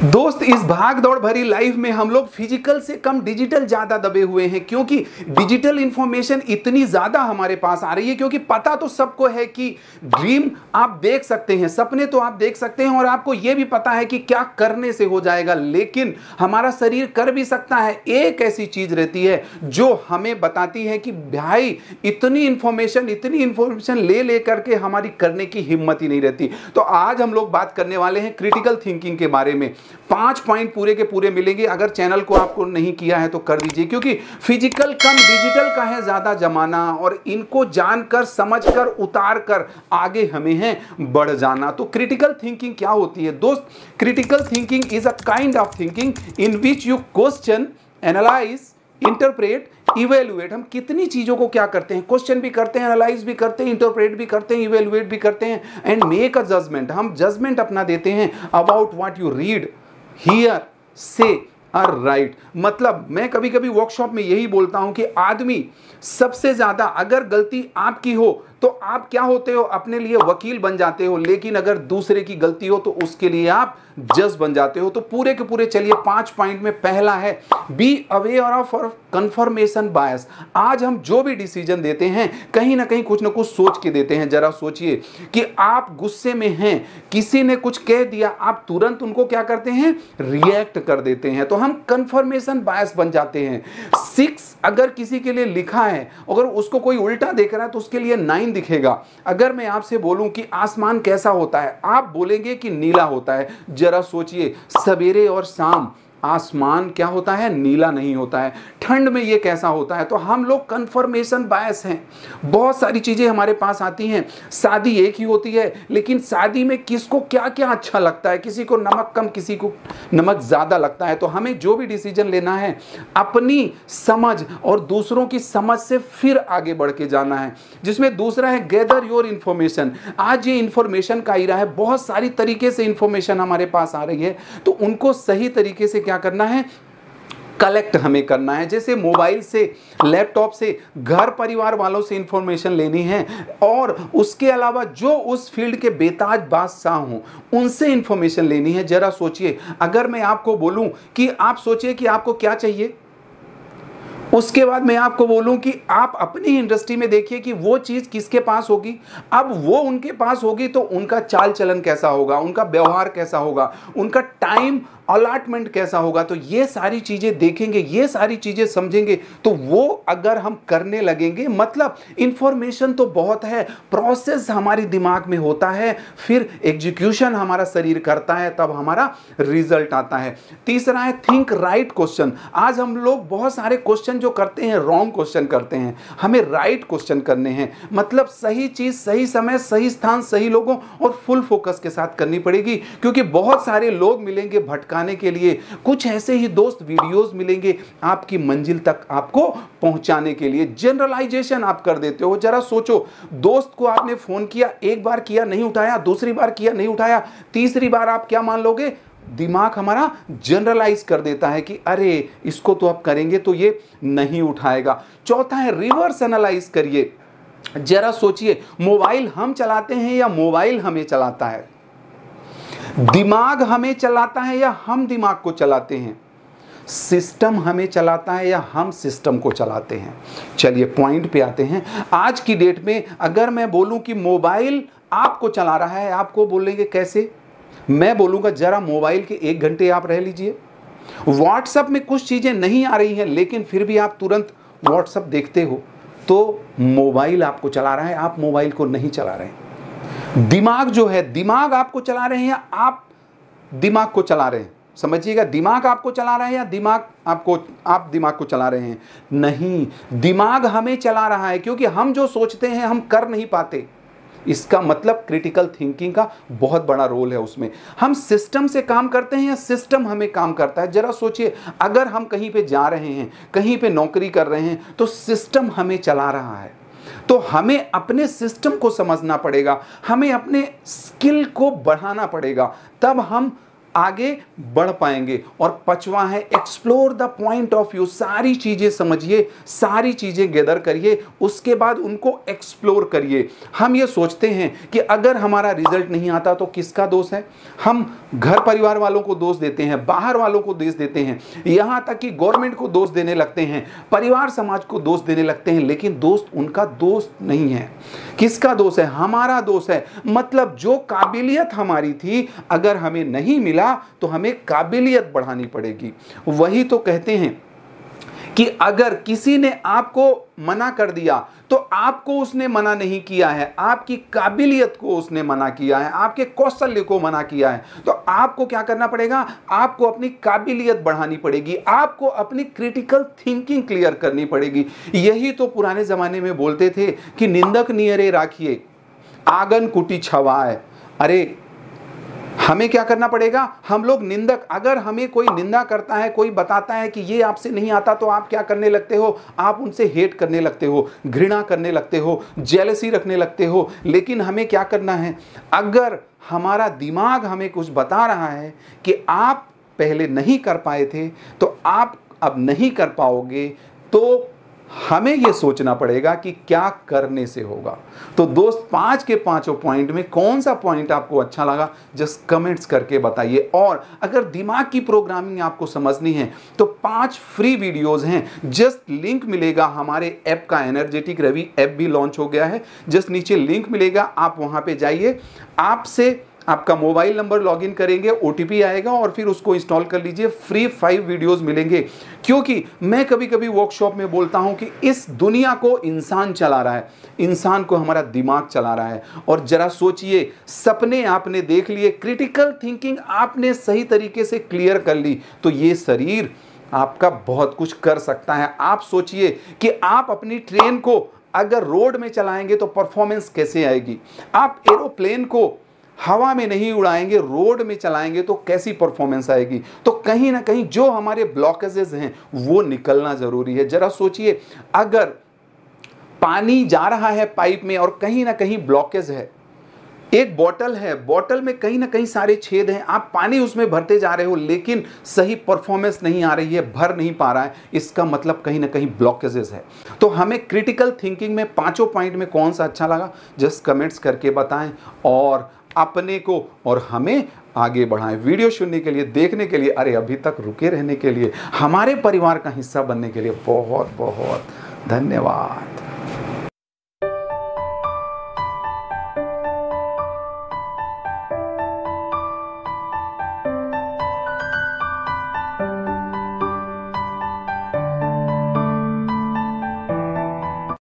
दोस्त, इस भाग दौड़ भरी लाइफ में हम लोग फिजिकल से कम डिजिटल ज्यादा दबे हुए हैं, क्योंकि डिजिटल इंफॉर्मेशन इतनी ज्यादा हमारे पास आ रही है। क्योंकि पता तो सबको है कि ड्रीम आप देख सकते हैं, सपने तो आप देख सकते हैं और आपको यह भी पता है कि क्या करने से हो जाएगा, लेकिन हमारा शरीर कर भी सकता है। एक ऐसी चीज रहती है जो हमें बताती है कि भाई इतनी इंफॉर्मेशन ले लेकर के हमारी करने की हिम्मत ही नहीं रहती। तो आज हम लोग बात करने वाले हैं क्रिटिकल थिंकिंग के बारे में। 5 पॉइंट पूरे के पूरे मिलेंगे। अगर चैनल को आपको नहीं किया है तो कर दीजिए, क्योंकि फिजिकल कम डिजिटल का है ज्यादा जमाना और इनको जानकर समझकर उतार कर आगे हमें है बढ़ जाना। तो क्रिटिकल थिंकिंग क्या होती है दोस्त? Critical thinking is a kind of thinking in which you question, analyse, interpret, evaluate. हम कितनी चीजों को क्या करते हैं, क्वेश्चन भी करते हैं, एनालाइज भी करते हैं, इंटरप्रेट भी करते हैं, इवेलुएट भी करते हैं एंड मेक अ जजमेंट। हम जजमेंट अपना देते हैं about what you read, here, से और राइट। मतलब मैं कभी कभी वर्कशॉप में यही बोलता हूं कि आदमी सबसे ज्यादा अगर गलती आपकी हो तो आप क्या होते हो, अपने लिए वकील बन जाते हो, लेकिन अगर दूसरे की गलती हो तो उसके लिए आप जज बन जाते हो। तो पूरे के पूरे चलिए 5 पॉइंट में पहला है be aware of confirmation bias. आज हम जो भी डिसीजन देते हैं कहीं ना कहीं कुछ ना कुछ सोच के देते हैं। जरा सोचिए कि आप गुस्से में हैं, किसी ने कुछ कह दिया, आप तुरंत उनको क्या करते हैं, रिएक्ट कर देते हैं। तो हम कंफर्मेशन बायस बन जाते हैं। 6 अगर किसी के लिए लिखा है, अगर उसको कोई उल्टा देख रहा है तो उसके लिए 9 दिखेगा। अगर मैं आपसे बोलूं कि आसमान कैसा होता है, आप बोलेंगे कि नीला होता है। जरा सोचिए, सवेरे और शाम आसमान क्या होता है, नीला नहीं होता है। ठंड में ये कैसा होता है? तो हम लोग कंफर्मेशन बायस हैं। बहुत सारी चीजें हमारे पास आती हैं। शादी एक ही होती है, लेकिन शादी में किसको क्या क्या अच्छा लगता है, किसी को नमक कम, किसी को नमक ज्यादा लगता है। तो हमें जो भी डिसीजन लेना है अपनी समझ और दूसरों की समझ से फिर आगे बढ़ के जाना है। जिसमें दूसरा है गैदर योर इंफॉर्मेशन। आज ये इंफॉर्मेशन का एरा है, बहुत सारी तरीके से इंफॉर्मेशन हमारे पास आ रही है, तो उनको सही तरीके से क्या करना है, कलेक्ट हमें करना है। जैसे मोबाइल से, लैपटॉप से, घर परिवार वालों से इंफॉर्मेशन लेनी है और उसके अलावा जो उस फील्ड के बेताज बादशाह हों उनसे इंफॉर्मेशन लेनी है। जरा सोचिए, अगर मैं आपको बोलूं कि आप सोचिए कि आपको क्या चाहिए, उसके बाद मैं आपको बोलूं कि आप अपनी इंडस्ट्री में देखिए कि वो चीज किसके पास होगी। अब वो उनके पास होगी तो उनका चाल चलन कैसा होगा, उनका व्यवहार कैसा होगा, उनका टाइम अलॉटमेंट कैसा होगा। तो ये सारी चीजें देखेंगे, ये सारी चीजें समझेंगे, तो वो अगर हम करने लगेंगे, मतलब इंफॉर्मेशन तो बहुत है, प्रोसेस हमारे दिमाग में होता है, फिर एग्जीक्यूशन हमारा शरीर करता है, तब हमारा रिजल्ट आता है। तीसरा है थिंक राइट क्वेश्चन। आज हम लोग बहुत सारे क्वेश्चन जो करते हैं रॉन्ग क्वेश्चन करते हैं, हमें राइट क्वेश्चन करने हैं। मतलब सही चीज, सही समय, सही स्थान, सही लोगों और फुल फोकस के साथ करनी पड़ेगी। क्योंकि बहुत सारे लोग मिलेंगे भटकाने के लिए, कुछ ऐसे ही दोस्त वीडियोस मिलेंगे आपकी मंजिल तक आपको पहुंचाने के लिए। जनरलाइजेशन आप कर देते हो। जरा सोचो, दोस्त को आपने फोन किया, एक बार किया नहीं उठाया, दूसरी बार किया नहीं उठाया, तीसरी बार आप क्या मान लोगे, दिमाग हमारा जनरलाइज कर देता है कि अरे इसको तो अब करेंगे तो ये नहीं उठाएगा। चौथा है रिवर्स एनालाइज करिए। जरा सोचिए, मोबाइल हम चलाते हैं या मोबाइल हमें चलाता है? दिमाग हमें चलाता है या हम दिमाग को चलाते हैं? सिस्टम हमें चलाता है या हम सिस्टम को चलाते हैं? चलिए पॉइंट पे आते हैं। आज की डेट में अगर मैं बोलूं कि मोबाइल आपको चला रहा है, आपको बोलेंगे कैसे? मैं बोलूंगा जरा मोबाइल के 1 घंटे आप रह लीजिए। व्हाट्सएप में कुछ चीजें नहीं आ रही हैं, लेकिन फिर भी आप तुरंत व्हाट्सएप देखते हो, तो मोबाइल आपको चला रहा है, आप मोबाइल को नहीं चला रहे हैं। दिमाग जो है, दिमाग आपको चला रहे हैं या आप दिमाग को चला रहे हैं? समझिएगा, दिमाग आपको चला रहा है या आप दिमाग को चला रहे हैं? नहीं, दिमाग हमें चला रहा है, क्योंकि हम जो सोचते हैं हम कर नहीं पाते। इसका मतलब क्रिटिकल थिंकिंग का बहुत बड़ा रोल है उसमें। हम सिस्टम से काम करते हैं या सिस्टम हमें काम करता है? जरा सोचिए, अगर हम कहीं पे जा रहे हैं, कहीं पे नौकरी कर रहे हैं, तो सिस्टम हमें चला रहा है। तो हमें अपने सिस्टम को समझना पड़ेगा, हमें अपने स्किल को बढ़ाना पड़ेगा, तब हम आगे बढ़ पाएंगे। और 5वां है explore the point of view. सारी चीजें समझिए, सारी चीजें गैदर करिए, उसके बाद उनको एक्सप्लोर करिए। हम ये सोचते हैं कि अगर हमारा रिजल्ट नहीं आता तो किसका दोष है? हम घर परिवार वालों को दोष देते हैं, बाहर वालों को दोष देते हैं, यहां तक कि गवर्नमेंट को दोष देने लगते हैं, परिवार समाज को दोष देने लगते हैं। लेकिन दोस्त उनका दोस्त नहीं है। किसका दोष है? हमारा दोष है। मतलब जो काबिलियत हमारी थी, अगर हमें नहीं मिला तो हमें काबिलियत बढ़ानी पड़ेगी। वही तो कहते हैं कि अगर किसी ने आपको मना कर दिया तो आपको उसने मना नहीं किया है, आपकी काबिलियत को उसने मना किया है, आपके कौशल्य को मना किया है। तो आपको क्या करना पड़ेगा? आपको अपनी काबिलियत बढ़ानी पड़ेगी, आपको अपनी क्रिटिकल थिंकिंग क्लियर करनी पड़ेगी। यही तो पुराने जमाने में बोलते थे कि निंदक नियरे राखिए आंगन कुटी छवाए। अरे हमें क्या करना पड़ेगा? हम लोग निंदक, अगर हमें कोई निंदा करता है, कोई बताता है कि ये आपसे नहीं आता, तो आप क्या करने लगते हो? आप उनसे हेट करने लगते हो, घृणा करने लगते हो, जेलसी रखने लगते हो। लेकिन हमें क्या करना है? अगर हमारा दिमाग हमें कुछ बता रहा है कि आप पहले नहीं कर पाए थे तो आप अब नहीं कर पाओगे, तो हमें यह सोचना पड़ेगा कि क्या करने से होगा। तो दोस्त, 5 के 5 पॉइंट में कौन सा पॉइंट आपको अच्छा लगा, जस्ट कमेंट्स करके बताइए। और अगर दिमाग की प्रोग्रामिंग आपको समझनी है तो 5 फ्री वीडियोस हैं। जस्ट लिंक मिलेगा हमारे ऐप का, एनर्जेटिक रवि ऐप भी लॉन्च हो गया है। जस्ट नीचे लिंक मिलेगा, आप वहां पे जाइए, आपसे आपका मोबाइल नंबर लॉगिन करेंगे, ओटीपी आएगा और फिर उसको इंस्टॉल कर लीजिए। फ्री 5 वीडियोस मिलेंगे। क्योंकि मैं कभी कभी वर्कशॉप में बोलता हूं कि इस दुनिया को इंसान चला रहा है, इंसान को हमारा दिमाग चला रहा है। और जरा सोचिए, सपने आपने देख लिए, क्रिटिकल थिंकिंग आपने सही तरीके से क्लियर कर ली, तो ये शरीर आपका बहुत कुछ कर सकता है। आप सोचिए कि आप अपनी ट्रेन को अगर रोड में चलाएंगे तो परफॉर्मेंस कैसे आएगी? आप एरोप्लेन को हवा में नहीं उड़ाएंगे, रोड में चलाएंगे तो कैसी परफॉर्मेंस आएगी? तो कहीं ना कहीं जो हमारे ब्लॉकेजेस हैं वो निकलना जरूरी है। जरा सोचिए, अगर पानी जा रहा है पाइप में और कहीं ना कहीं ब्लॉकेज है, एक बोतल है, बोतल में कहीं ना कहीं सारे छेद हैं, आप पानी उसमें भरते जा रहे हो लेकिन सही परफॉर्मेंस नहीं आ रही है, भर नहीं पा रहा है, इसका मतलब कहीं ना कहीं ब्लॉकेजेस है। तो हमें क्रिटिकल थिंकिंग में 5 पॉइंट में कौन सा अच्छा लगा, जस्ट कमेंट्स करके बताएं और अपने को और हमें आगे बढ़ाएं। वीडियो सुनने के लिए, देखने के लिए, अरे अभी तक रुके रहने के लिए, हमारे परिवार का हिस्सा बनने के लिए बहुत बहुत धन्यवाद।